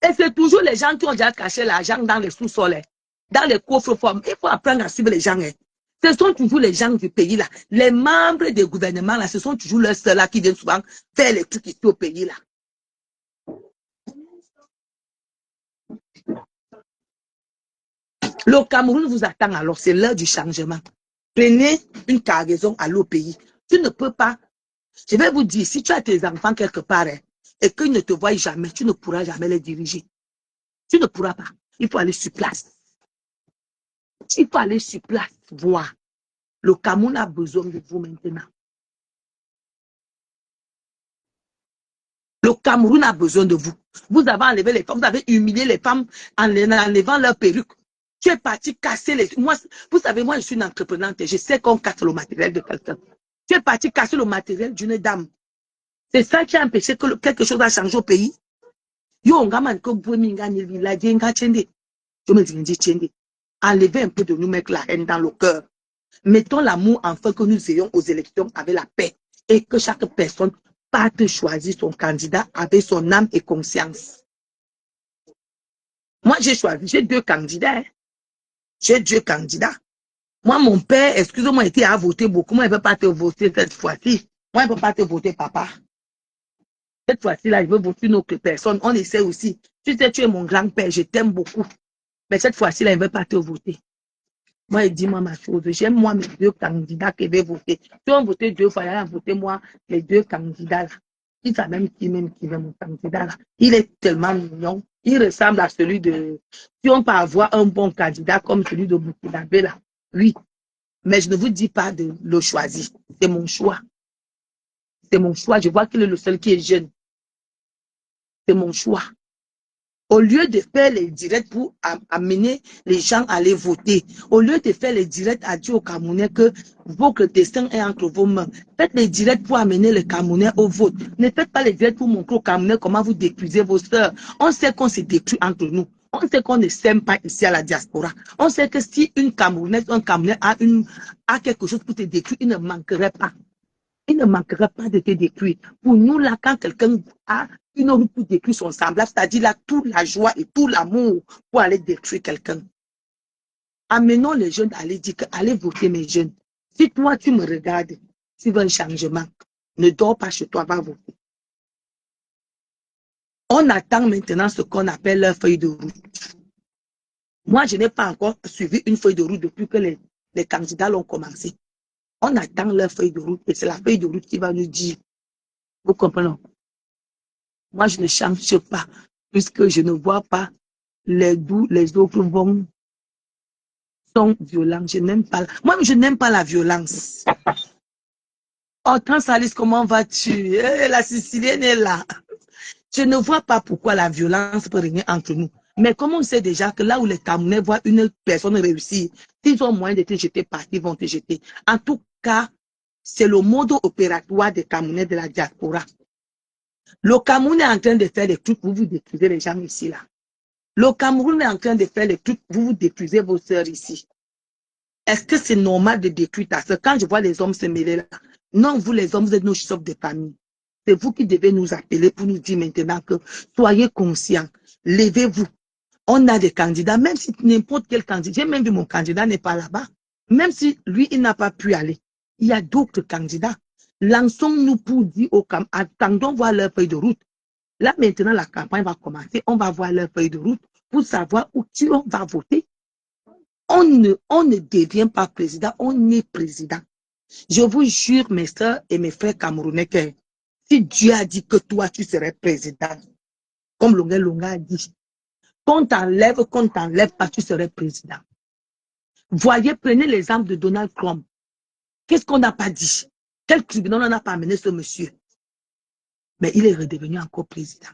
Et c'est toujours les gens qui ont déjà caché l'argent dans les sous-sols, dans les coffres forts. Il faut apprendre à suivre les gens. Ce sont toujours les gens du pays là. Les membres des gouvernements là, ce sont toujours leurs sœurs là qui viennent souvent faire les trucs ici au pays là. Le Cameroun vous attend alors, c'est l'heure du changement. Prenez une cargaison à l'au pays. Tu ne peux pas, je vais vous dire, si tu as tes enfants quelque part et qu'ils ne te voient jamais, tu ne pourras jamais les diriger. Tu ne pourras pas. Il faut aller sur place. Il faut aller sur place, voir. Le Cameroun a besoin de vous maintenant. Le Cameroun a besoin de vous. Vous avez enlevé les femmes, vous avez humilié les femmes en enlevant leurs perruques. Tu es parti casser les... Moi, vous savez, moi, je suis une entreprenante. Je sais qu'on casse le matériel de quelqu'un. Tu es parti casser le matériel d'une dame. C'est ça qui a empêché que quelque chose a changé au pays. Enlevez un peu de nous mettre la haine dans le cœur. Mettons l'amour afin que nous ayons aux élections avec la paix et que chaque personne parte choisir son candidat avec son âme et conscience. Moi, j'ai choisi, j'ai 2 candidats. J'ai 2 candidats. Moi, mon père, excusez-moi, était à voter beaucoup. Moi, il ne veut pas te voter cette fois-ci. Moi, il ne veut pas te voter, papa. Cette fois-ci, là, il veut voter une autre personne. On essaie aussi. Tu sais, tu es mon grand-père, je t'aime beaucoup. Mais cette fois-ci, là, il ne veut pas te voter. Moi, il dit moi ma chose. J'aime moi mes 2 candidats qui veulent voter. Si on votait 2 fois, il a voté moi les 2 candidats là. Il sait même qui veut mon candidat là. Il est tellement mignon. Il ressemble à celui de... Si on peut avoir un bon candidat comme celui de Boukoudabe là, oui. Mais je ne vous dis pas de le choisir. C'est mon choix. C'est mon choix. Je vois qu'il est le seul qui est jeune. C'est mon choix. Au lieu de faire les directs pour amener les gens à aller voter, au lieu de faire les directs à dire aux Camerounais que votre destin est entre vos mains, faites les directs pour amener les Camerounais au vote. Ne faites pas les directs pour montrer aux Camerounais comment vous détruisez vos sœurs. On sait qu'on se détruit entre nous. On sait qu'on ne s'aime pas ici à la diaspora. On sait que si une Camerounaise, un Camerounais a quelque chose pour te détruire, il ne manquerait pas. Il ne manquera pas de te détruire. Pour nous, là, quand quelqu'un a une route pour détruire son semblable, c'est-à-dire là, toute la joie et tout l'amour pour aller détruire quelqu'un. Amenons les jeunes à aller dire que allez voter, mes jeunes. Si toi, tu me regardes, tu veux un changement, ne dors pas chez toi, va voter. On attend maintenant ce qu'on appelle leur feuille de route. Moi, je n'ai pas encore suivi une feuille de route depuis que les candidats l'ont commencé. On attend leur feuille de route et c'est la feuille de route qui va nous dire. Vous comprenez? Moi, je ne change pas puisque je ne vois pas les autres sont violents. Je n'aime pas. Moi, je n'aime pas la violence. Oh, Transalice, comment vas-tu? La Sicilienne est là. Je ne vois pas pourquoi la violence peut régner entre nous. Mais comme on sait déjà que là où les Camerounais voient une personne réussir, s'ils ont moyen de te jeter par, ils vont te jeter. En tout cas, c'est le mode opératoire des Camerounais de la diaspora. Le Cameroun est en train de faire des trucs, vous détruisez les gens ici, là. Le Cameroun est en train de faire des trucs, vous détruisez vos sœurs ici. Est-ce que c'est normal de détruire ta sœur? Quand je vois les hommes se mêler là, non, vous les hommes, vous êtes nos chefs de famille. C'est vous qui devez nous appeler pour nous dire maintenant que soyez conscients, levez-vous. On a des candidats, même si n'importe quel candidat, j'ai même vu mon candidat n'est pas là-bas, même si lui, il n'a pas pu aller. Il y a d'autres candidats. Lançons-nous pour dire aux Camerounais, attendons voir leur feuille de route. Là, maintenant, la campagne va commencer. On va voir leur feuille de route pour savoir où qui on va voter. On ne devient pas président, on est président. Je vous jure, mes soeurs et mes frères camerounais, que si Dieu a dit que toi, tu serais président, comme Longa a dit, qu'on t'enlève pas, tu serais président. Voyez, prenez l'exemple de Donald Trump. Qu'est-ce qu'on n'a pas dit? Quel tribunal on n'a pas amené ce monsieur? Mais il est redevenu encore président.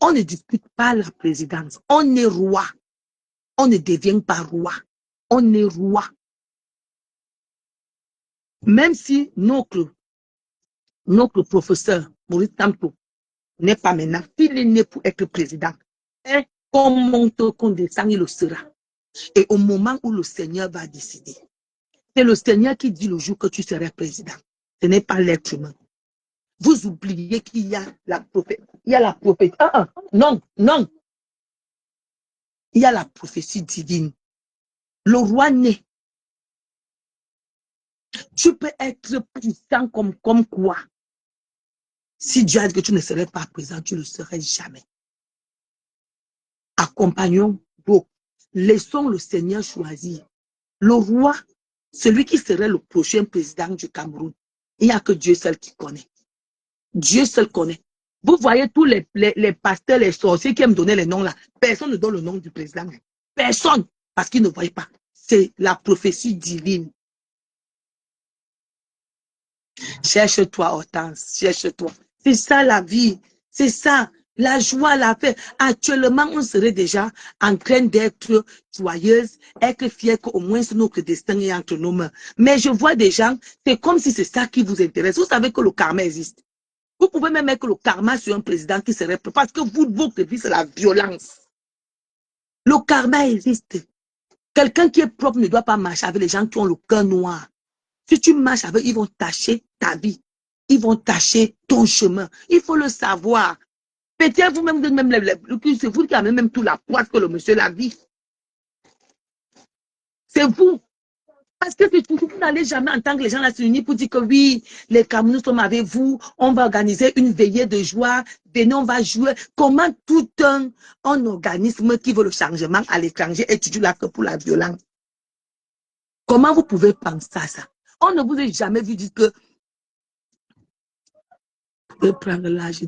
On ne discute pas la présidence. On est roi. On ne devient pas roi. On est roi. Même si notre professeur, Maurice Kamto, n'est pas maintenant, s'il est né pour être président, et qu'on monte, qu'on descend, il le sera. Et au moment où le Seigneur va décider, C'est le Seigneur qui dit le jour que tu serais président. Ce n'est pas l'être humain. Vous oubliez qu'il y a la prophétie. Il y a la prophétie. Non, non. Il y a la prophétie divine. Le roi né. Tu peux être puissant comme quoi. Si Dieu a dit que tu ne serais pas présent, tu ne le serais jamais. Accompagnons, donc, laissons le Seigneur choisir. Le roi, celui qui serait le prochain président du Cameroun, il n'y a que Dieu seul qui connaît. Dieu seul connaît. Vous voyez tous les pasteurs, les sorciers qui aiment donner les noms là. Personne ne donne le nom du président. Personne. Parce qu'ils ne voient pas. C'est la prophétie divine. Cherche-toi, Hortense. Cherche-toi. C'est ça la vie. C'est ça. La joie, la paix. Actuellement, on serait déjà en train d'être joyeuse, être fiers qu'au moins notre destin est entre nos mains. Mais je vois des gens, c'est comme si c'est ça qui vous intéresse. Vous savez que le karma existe. Vous pouvez même mettre le karma sur un président qui serait... Parce que votre vie, c'est la violence. Le karma existe. Quelqu'un qui est propre ne doit pas marcher avec les gens qui ont le cœur noir. Si tu marches avec eux, ils vont tâcher ta vie. Ils vont tâcher ton chemin. Il faut le savoir. Peut-être vous-même, c'est vous qui avez même tout la poisse que le monsieur la vie. C'est vous. Parce que vous n'allez jamais entendre les gens là s'unir pour dire que oui, les Camerounais sont avec vous, on va organiser une veillée de joie, venez, on va jouer. Comment tout un organisme qui veut le changement à l'étranger est toujours là que pour la violence? Comment vous pouvez penser à ça? On ne vous a jamais vu dire que vous pouvez prendre l'âge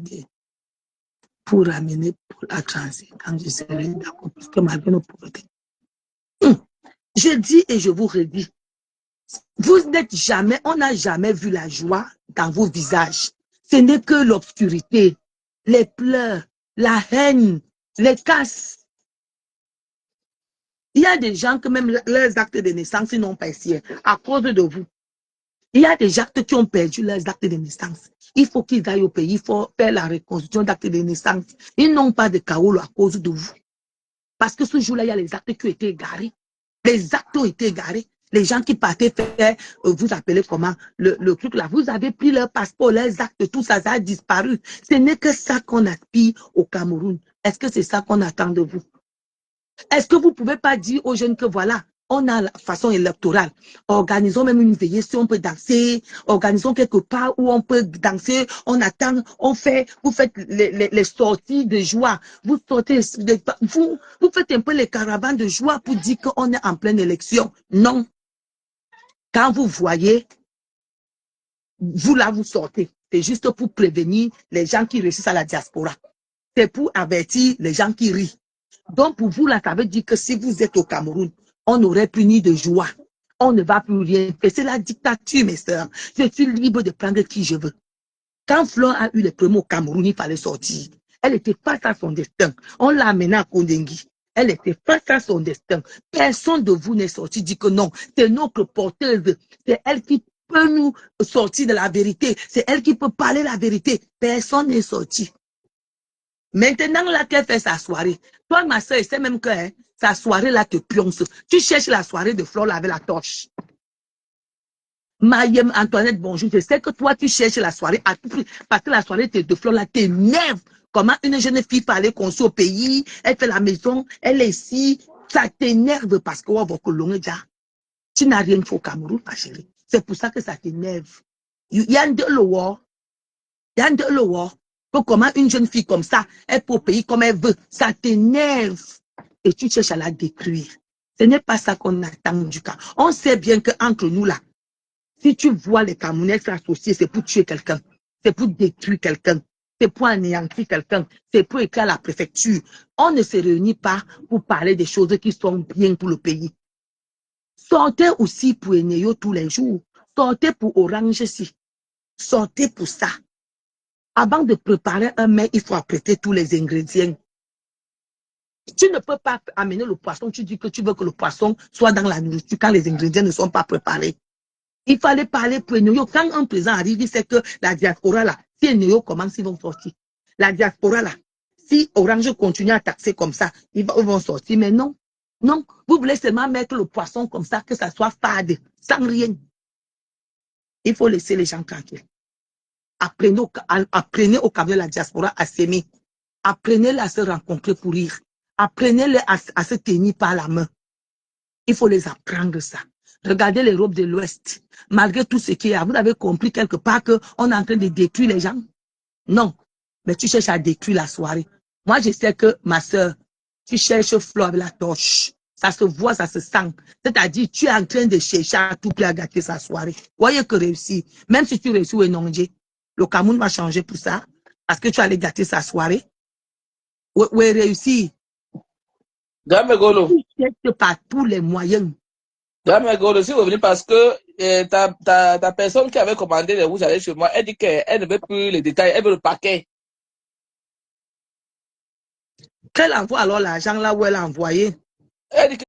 pour amener pour la transit quand je serai d'accord, parce que malgré nos pauvretés. Je dis et je vous redis, vous n'êtes jamais, on n'a jamais vu la joie dans vos visages. Ce n'est que l'obscurité, les pleurs, la haine, les casses. Il y a des gens que même leurs actes de naissance n'ont pas essayé à cause de vous. Il y a des gens qui ont perdu leurs actes de naissance. Il faut qu'ils aillent au pays, il faut faire la reconstruction d'actes de naissance. Ils n'ont pas de chaos à cause de vous. Parce que ce jour-là, il y a les actes qui ont été égarés. Les actes ont été égarés. Les gens qui partaient faire, vous appelez comment, le truc là, vous avez pris leur passeport, leurs actes, tout ça, ça a disparu. Ce n'est que ça qu'on aspire au Cameroun. Est-ce que c'est ça qu'on attend de vous? Est-ce que vous ne pouvez pas dire aux jeunes que voilà, on a la façon électorale. Organisons même une veillée si on peut danser. Organisons quelque part où on peut danser. On attend, on fait, vous faites les sorties de joie. Vous sortez, vous faites un peu les caravanes de joie pour dire qu'on est en pleine élection. Non. Quand vous voyez, vous là, vous sortez. C'est juste pour prévenir les gens qui réussissent à la diaspora. C'est pour avertir les gens qui rient. Donc, pour vous, là, ça veut dire que si vous êtes au Cameroun, on n'aurait plus ni de joie. On ne va plus rien faire. C'est la dictature, mes sœurs. Je suis libre de prendre qui je veux. Quand Flore a eu les premiers au Cameroun, il fallait sortir. Elle était face à son destin. On l'a amenée à Kondengui. Elle était face à son destin. Personne de vous n'est sorti, dit que non. C'est notre porteuse. C'est elle qui peut nous sortir de la vérité. C'est elle qui peut parler la vérité. Personne n'est sorti. Maintenant, là, qu'elle fait sa soirée. Toi, ma soeur, c'est même que hein, sa soirée, là, te pionce. Tu cherches la soirée de Flore avec la torche. Mayem, Antoinette, bonjour. Je sais que toi, tu cherches la soirée à tout prix. Parce que la soirée de Flore, là, t'énerve. Comment une jeune fille peut aller construire au pays, elle fait la maison, elle est ici. Ça t'énerve parce que tu n'as rien fait au Cameroun, ma chérie. C'est pour ça que ça t'énerve. Il y a un de l'eau. Il y a un de l'eau. Comment une jeune fille comme ça, elle peut au pays comme elle veut, ça t'énerve. Et tu cherches à la détruire. Ce n'est pas ça qu'on attend du cas. On sait bien qu'entre nous là, si tu vois les Camerounais s'associer, c'est pour tuer quelqu'un. C'est pour détruire quelqu'un. C'est pour anéantir quelqu'un. C'est pour écrire à la préfecture. On ne se réunit pas pour parler des choses qui sont bien pour le pays. Sortez aussi pour Eneyo tous les jours. Sortez pour Orange ici. Sortez pour ça. Avant de préparer un mets, il faut apprêter tous les ingrédients. Tu ne peux pas amener le poisson, tu dis que tu veux que le poisson soit dans la nourriture quand les ingrédients ne sont pas préparés. Il fallait parler pour Eneyo. Quand un président arrive, il sait que la diaspora là, si Eneyo commence, ils vont sortir. La diaspora là, si Orange continue à taxer comme ça, ils vont sortir. Mais non, Non, vous voulez seulement mettre le poisson comme ça, que ça soit fade, sans rien. Il faut laisser les gens tranquilles. Apprenez au Cap de la diaspora à s'aimer. Apprenez-les à se rencontrer pour rire. Apprenez-les à se tenir par la main. Il faut les apprendre ça. Regardez l'Europe de l'Ouest. Malgré tout ce qu'il y a, vous avez compris quelque part qu'on est en train de détruire les gens? Non. Mais tu cherches à détruire la soirée. Moi, je sais que, ma soeur, tu cherches Flo avec la torche. Ça se voit, ça se sent. C'est-à-dire, tu es en train de chercher à tout prix à gâter sa soirée. Voyez que réussir. Même si tu réussis ou non, le Cameroun va changer pour ça. Parce que tu allais gâter sa soirée. Ou réussir. Gamegolo. Tu cherches par tous les moyens. Gamegolo, si vous venez parce que ta personne qui avait commandé les rouges à aller chez moi, elle dit qu'elle ne veut plus les détails, elle veut le paquet. Qu'elle envoie alors l'argent là où elle a envoyé. Elle dit